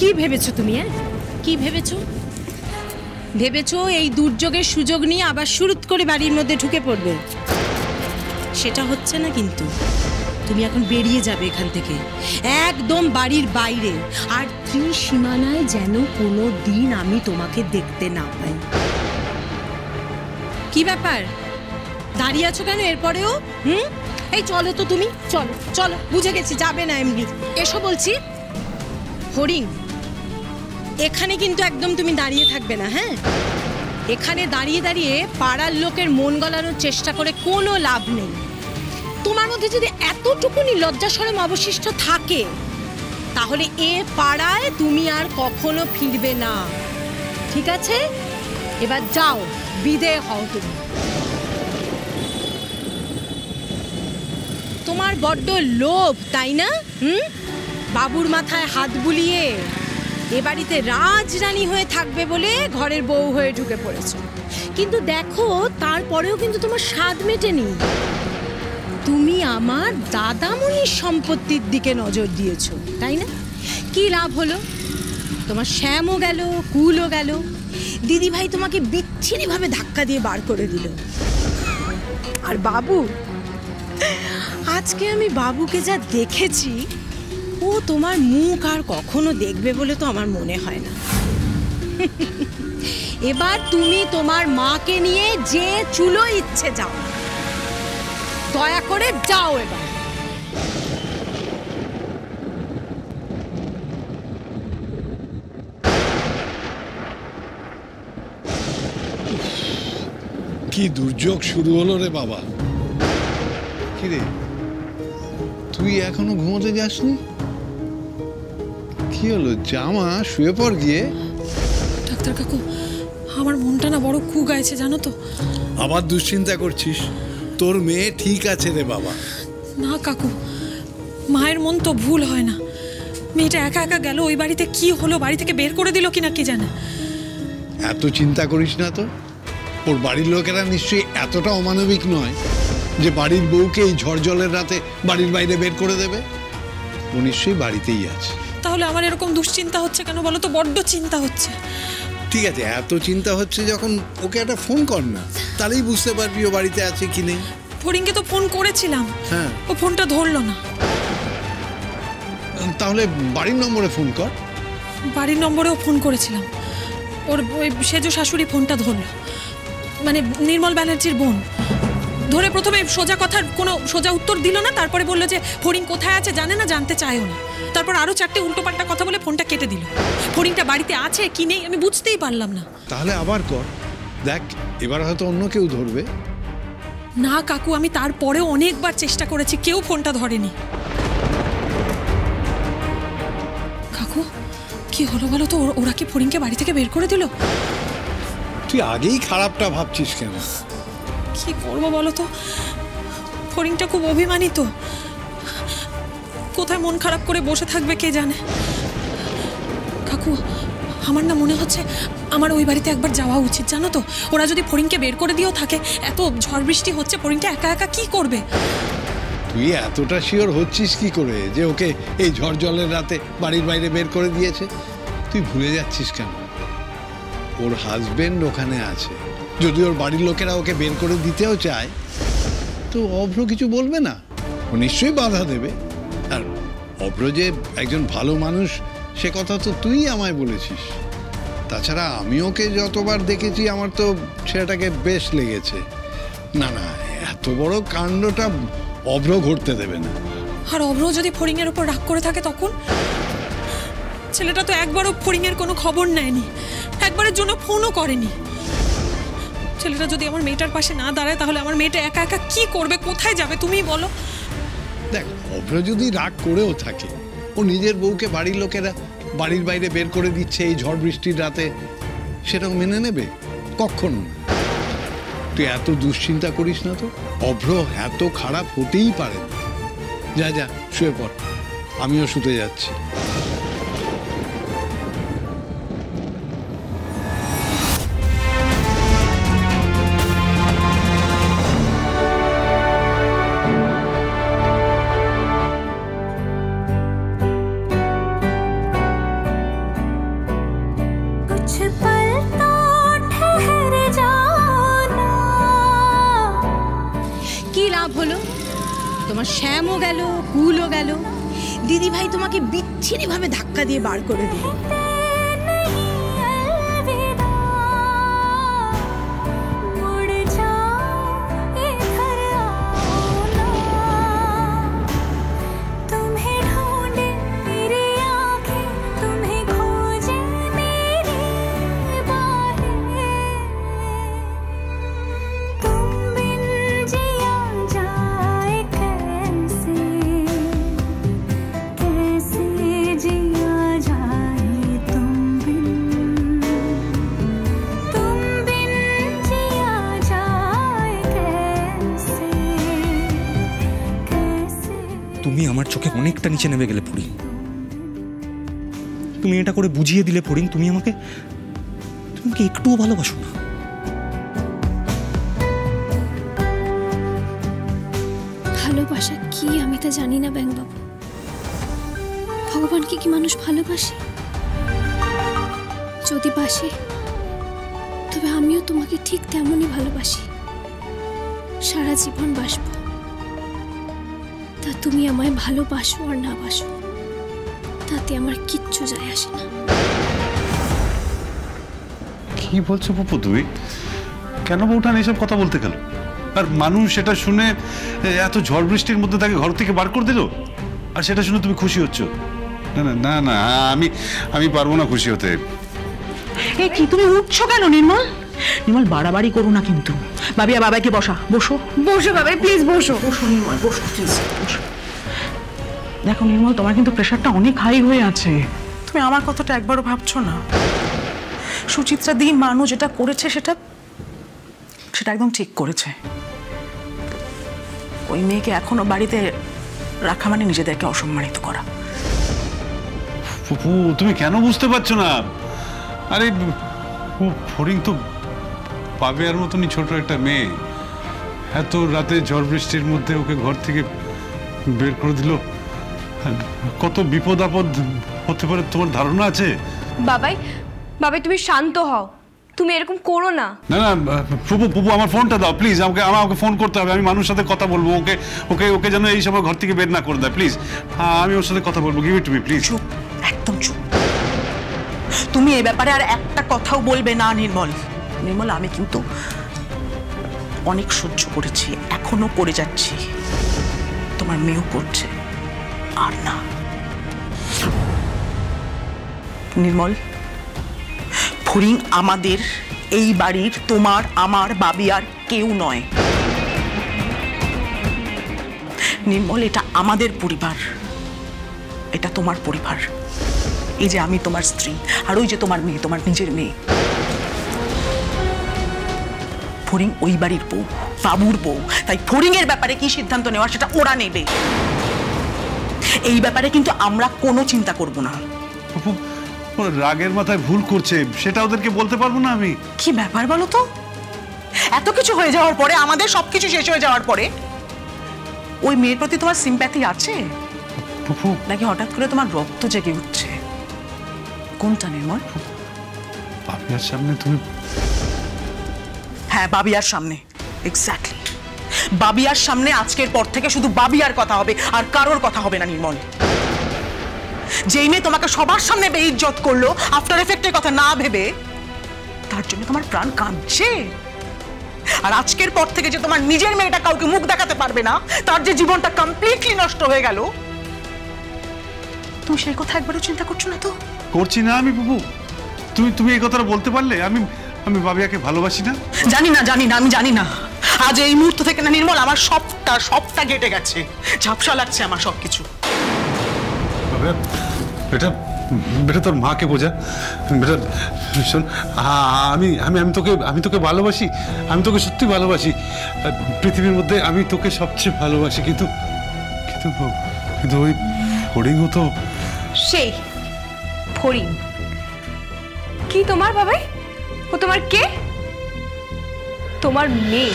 কি ভেবেছো তুমি? কি ভেবেছো? ভেবেছো এই দুর্যোগের সুযোগ নিয়ে আবার শুরুত করে বাড়ির মধ্যে ঢুকে পড়বে? সেটা হচ্ছে না। কিন্তু তুমি এখন বেরিয়ে যাবে এখান থেকে, একদম বাড়ির বাইরে, আর ত্রিসীমানায় যেন কোনো দিন আমি তোমাকে দেখতে না পাই। কি ব্যাপার, দাঁড়িয়ে আছো কেন এরপরেও? এই চলো তো, তুমি চলো চলো, বুঝে গেছি যাবে না এমনি। এসো বলছি। হরিণ, এখানে কিন্তু একদম তুমি দাঁড়িয়ে থাকবে না। হ্যাঁ, এখানে দাঁড়িয়ে দাঁড়িয়ে পাড়ার লোকের মন গলানোর চেষ্টা করে কোনো লাভ নেই। তোমার মধ্যে যদি এতটুকুনি লজ্জা শরম অবশিষ্ট থাকে, তাহলে এ পাড়ায় তুমি আর কখনো ফিরবে না। ঠিক আছে, এবার যাও, বিদেয় হও তুমি। তোমার বড্ড লোভ, তাই না? বাবুর মাথায় হাত বুলিয়ে এ বাড়িতে রাজরানী হয়ে থাকবে বলে ঘরের বউ হয়ে ঢুকে পড়েছো। কিন্তু দেখো, তারপরেও কিন্তু তোমার স্বাদ মেটেনি। তুমি আমার দাদামণির সম্পত্তির দিকে নজর দিয়েছো, তাই না? কি লাভ হলো? তোমার শ্যামও গেল, কুলও গেল। দিদিভাই তোমাকে বিচ্ছিন্নভাবে ধাক্কা দিয়ে বার করে দিল। আর বাবু, আজকে আমি বাবুকে যা দেখেছি, ও তোমার মুখ আর কখনো দেখবে বলে তো আমার মনে হয় না। এবার তুমি তোমার মাকে নিয়ে যে চুলো ইচ্ছে যাও, দয়া করে যাও এবার। কি দুর্যোগ শুরু হলো রে বাবা। কি রে, তুই এখনো ঘুমোতে যাসনি? কি হলো, জামা শুয়ে পড় গিয়ে। ডাক্তার কাকু, আমার মনটা না বড় কু গাইছে জানো তো। আবার দুশ্চিন্তা করছিস? তোর মেয়ে ঠিক আছে রে বাবা। না কাকু, মায়ের মন তো ভুল হয় না। মেয়েটা একা একা গেল, ওই বাড়িতে কি হলো, বাড়ি থেকে বের করে দিল কিনা কি জানে। এত চিন্তা করিস না তো। ওর বাড়ির লোকেরা নিশ্চয়ই এতটা অমানবিক নয় যে বাড়ির বউকে এই ঝড় জলের রাতে বাড়ির বাইরে বের করে দেবে। ও নিশ্চয়ই বাড়িতেই আছে। তাহলে আমার এরকম দুশ্চিন্তা হচ্ছে কেন বলো তো? বড্ড চিন্তা হচ্ছে। ঠিক আছে, এত চিন্তা হচ্ছে যখন ওকে একটা ফোন কর না, তাহলেই বুঝতে পারবি ও বাড়িতে আছে কি নেই। ফরিনকে তো ফোন করেছিলাম, হ্যাঁ, ও ফোনটা ধরলো না। তাহলে বাড়ির নম্বরে ফোন কর। বাড়ির নম্বরেও ফোন করেছিলাম, ওর ওই সেজ শাশুড়ি ফোনটা ধরলো, মানে নির্মল ব্যানার্জির বোন। ধরে প্রথমে সোজা কথার কোনো সোজা উত্তর দিল না, তারপরে বললো যে ফরিন কোথায় আছে জানে না, জানতে চায়ও না। তারপর আরো 4টে উল্টোপাল্টা কথা বলে ফোনটা কেটে দিল। ফরিনটা বাড়িতে আছে কি নেই আমি বুঝতেই পারলাম না। তাহলে আবার কর, দেখ এবার হয়তো অন্য কেউ ধরবে। না কাকু, আমি তারপরেও অনেকবার চেষ্টা করেছি, কেউ ফোনটা ধরেনি। কাকু, কি হলো বলো তো? ওরা কি ফরিনকে বাড়ি থেকে বের করে দিল? তুই আগেই খারাপটা ভাবছিস কেন? কি করবো বলো তো, ফরিনটা খুব অভিমানিত। কোথায় মন খারাপ করে বসে থাকবে কে জানে। কাকু, আমার না মনে হচ্ছে আমার ওই বাড়িতে একবার যাওয়া উচিত জানো তো। ওরা যদি ফরিনকে বের করে দিয়েও থাকে, এত ঝড় বৃষ্টি হচ্ছে, ফরিনটা একা একা কি করবে? তুই এতটা শিওর হচ্ছিস কি করে যে ওকে এই ঝড় জলের রাতে বাড়ির বাইরে বের করে দিয়েছে? তুই ভুলে যাচ্ছিস কেন? ওর হাজবেন্ড ওখানে আছে। যদি ওর বাড়ির লোকেরা ওকে বের করে দিতেও চায়, তো অভ্র কিছু বলবে না, ও নিশ্চয়ই বাধা দেবে। আর অভ্র যে একজন ভালো মানুষ সে কথা তো তুই আমায় বলেছিস। তাছাড়া আমি ওকে যতবার দেখেছি আমার তো ছেলেটাকে বেশ লেগেছে। না না, এত বড় কাণ্ডটা অভ্র ঘটতে দেবে না। আর অভ্র যদি ফড়িংয়ের উপর রাগ করে থাকে তখন? ছেলেটা তো একবারও ফড়িংয়ের কোনো খবর নেয়নি, একবারের জন্য ফোনও করেনি। ছেলেটা যদি আমার মেয়েটার পাশে না দাঁড়ায়, তাহলে আমার মেয়েটা একা একা কি করবে, কোথায় যাবে তুমিই বলো। দেখ, অভ্র যদি রাগ করেও থাকে, ও নিজের বউকে বাড়ির লোকেরা বাড়ির বাইরে বের করে দিচ্ছে এই ঝড় বৃষ্টির রাতে, সেটাও মেনে নেবে? কখনো না। তুই এত দুশ্চিন্তা করিস না তো। অভ্র এত খারাপ হতেই পারে না। যা যা, শুয়ে পড়, আমিও শুতে যাচ্ছি। তোমার শ্যামও গেল, কুলও গেল, দিদি ভাই তোমাকে বিচ্ছিরি ভাবে ধাক্কা দিয়ে বার করে দিল। তুমি আমার চোখে অনেকটা নিচে নেমে গেলে ফড়িং। তুমি এটা করে বুঝিয়ে দিলে ফড়িং তুমি আমাকে একটুও ভালোবাসো না। ভালোবাসা কি আমি তা জানি না ব্যাংকবাবু। ভগবানকে কি মানুষ ভালোবাসে? যদি বাসে তবে আমিও তোমাকে ঠিক তেমনই ভালোবাসি, সারা জীবন বাসবো। তা তুমি আমায় ভালোবাসো আর না বাসো তাতে আমার কিচ্ছু যায় আসে না। কি বলছো পপু তুমি? কেন বউঠান এসব কথা বলতে গেল? আর মানুষ সেটা শুনে এত ঝড় বৃষ্টির মধ্যে তাকে ঘর থেকে বার করে দিল, আর সেটা শুনে তুমি খুশি হচ্ছ? না না না না, আমি পারবো না খুশি হতে। এ কি তুমি উঠছো কেন নির্মল? নির্মল বাড়াবাড়ি করো না কিন্তু। বাবিয়া বাবাইকে বসা, বসো বসো বাবাই, প্লিজ বসো। বসো নির্মল, বসো প্লিজ বসো। দেখো নির্মল, তোমার কিন্তু প্রেশারটা অনেক হাই হয়ে আছে। তুমি আমার কথাটা একবারও ভাবছো না? সুচিত্রা দি মানু যেটা করেছে সেটা একদম ঠিক করেছে। ওই মেয়েকে এখনো বাড়িতে রাখা মানে নিজেদেরকে অসম্মানিত করা। পপু তুমি কেন বুঝতে পারছো না? আরে ফড়িং তো পাবিয়ার মতনই ছোট একটা মেয়ে, এত রাতে ঝড় বৃষ্টির মধ্যে ওকে ঘর থেকে বের করে দিল। কত বিপদ আপদ হতে পারে তোমার ধারণা আছে? বাবাই বাবাই তুমি শান্ত হও, তুমি এরকম করো না। না না পপু আমার ফোনটা দাও প্লিজ, আমাকে ফোন করতে হবে, আমি মানুষের সাথে কথা বলবো। ওকে যেন এই সময় ঘর থেকে বের না করে দেয় প্লিজ। আমি ওর সাথে কথা বলবো, give it to me please. চুপ, একদম চুপ। তুমি এই ব্যাপারে আর একটা কথাও বলবে না নির্মল। নির্মল, আমি কিন্তু অনেক সহ্য করেছি, এখনো করে যাচ্ছি, তোমার মেয়েও করছে। আর না নির্মল, ফড়িং আমাদের এই বাড়ির, তোমার আমার বাবিয়ার কেউ নয়। নির্মল, এটা আমাদের পরিবার, এটা তোমার পরিবার। এই যে আমি তোমার স্ত্রী, আর ওই যে তোমার মেয়ে, তোমার নিজের মেয়ে। ফড়িং ওই বাড়ির বউ, বাবুর বউ, তাই ফড়িং এর ব্যাপারে কি সিদ্ধান্ত নেওয়ার সেটা ওরা নেবে। এই ব্যাপারে কিন্তু আমরা কোনো চিন্তা করব না। রাগের মাথায় ভুল করছে, সেটা ওদেরকে বলতে পারবো না আমি। কি ব্যাপার বলো তো? এত কিছু হয়ে যাওয়ার পরে, আমাদের সবকিছু শেষ হয়ে যাওয়ার পরে ওই মেয়ের প্রতি তোমার সিম্প্যাথি আছে নাকি হঠাৎ করে তোমার রক্ত জেগে উঠছে? কোনটা নির্মল? বাবিয়ার সামনে তুমি? হ্যাঁ, বাবিয়ার সামনে, এক্স্যাক্টলি। বাবিয়ার সামনে আজকের পর থেকে শুধু বাবিয়ার কথা হবে, আর কারোর কথা হবে না নির্মল। যেই মেয়ে তোমাকে সবার সামনে বেইজ্জত করলো, আফটার এফেক্টের কথা না ভেবে, তার জন্য তোমার প্রাণ কাঁদছে। আর আজকের পর থেকে যে তোমার নিজের মেয়েটা কাউকে মুখ দেখাতে পারবে না, তার যে জীবনটা কমপ্লিটলি নষ্ট হয়ে গেল, তুমি সেই কথা একবারও চিন্তা করছো না তো? করছি না আমি বাবু। তুমি এই কথাটা বলতে পারলে? আমি বাবিয়াকে ভালোবাসি না? জানি না, আমি জানি না। আজ এই মুহূর্ত থেকে না নির্মল, আমার সবটা ঘেটে গেছে, ঝাপসা লাগছে আমার সবকিছু। বেটা তোর মাকে বোঝা। বেটা শোন, আমি তোকে ভালোবাসি, আমি তোকে সত্যি ভালোবাসি। পৃথিবীর মধ্যে আমি তোকে সবচেয়ে ভালোবাসি, কিন্তু ওই ফড়িংও তো সেই ফড়িং। কি তোমার বাবাই? ও তোমার কে? তোমার মেয়ে।